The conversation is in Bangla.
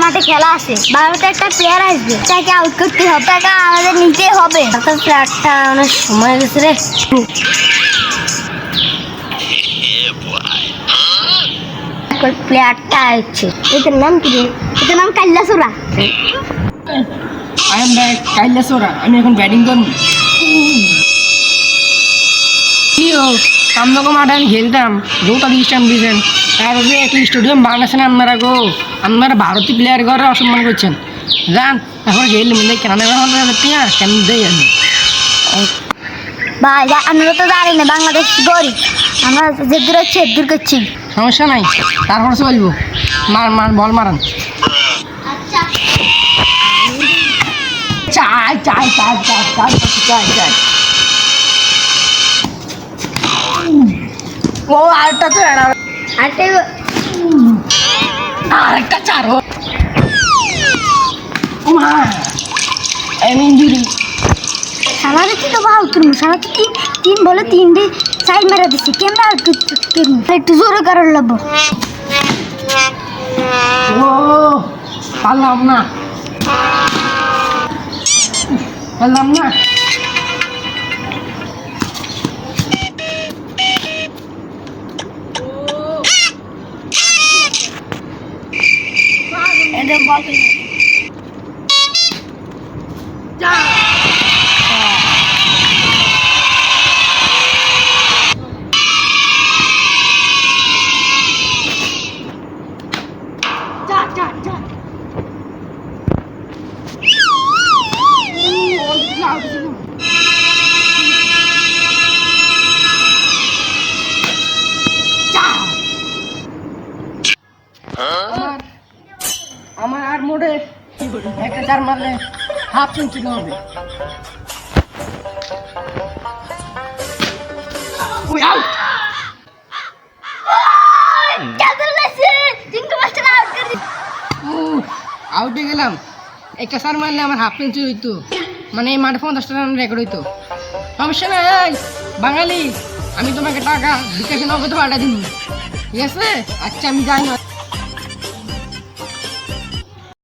মাঠে খেলা আছে, 12টা একটা প্লেয়ার আসবে, তাকে আউট করতে হবে, তাকে আমাদের নিতেই হবে। প্লেয়ারটা অনেক সময় গেছে রে। প্লেয়ারটা আসছে, এটার নাম কি রে? এটার নাম কাল্লাসোরা। আই এম ব্যাক কাইলাসোরা। আমি এখন ব্যাটিং করব। কি ও আমনগো মাঠে আমি খেলতাম, যৌটা স্ট্যাম্প দিয়েছেন, তার উপরে একটা স্টেডিয়াম বানাচ্ছেন আপনারা গো। আপনারা ভারতীয় প্লেয়ার ঘরে অসম্মান করছেন। যান এখন গেলে মনে কেন কেন দেয় আমি ভাই আমরা তো জানি না, বাংলাদেশ গরিব, আমরা যে দূর হচ্ছে দূর করছি। সমস্যা নাই, তারপর চলবো। বল মারান। চাই চাই চাই চাই চাই চাই চাই। ও আরেকটা তো আরেকটা চার হোক। ইঞ্জুরি সারা দেখছি তো বা আউট করবো, সারা তিন তিন বলে 3 সাইড মেরা দিচ্ছি, কেমন আউট করবো? একটু জোরে কারণ লাগবো। ও পারলাম না, পারলাম না। এটা বল আমার আর মোড়ে একটা চার মারলে হাফ সেঞ্চুরি হবে। আউটে গেলাম, একটা চার মারলে আমার হাফ সেঞ্চুরি হইতো, মানে এই মাঠে 50টা রান রেকর্ড হইতো। সমস্যা নাই বাঙালি, আমি তোমাকে টাকা বিকাশে নগদ পাঠা দিব, ঠিক আছে? আচ্ছা আমি যাই না।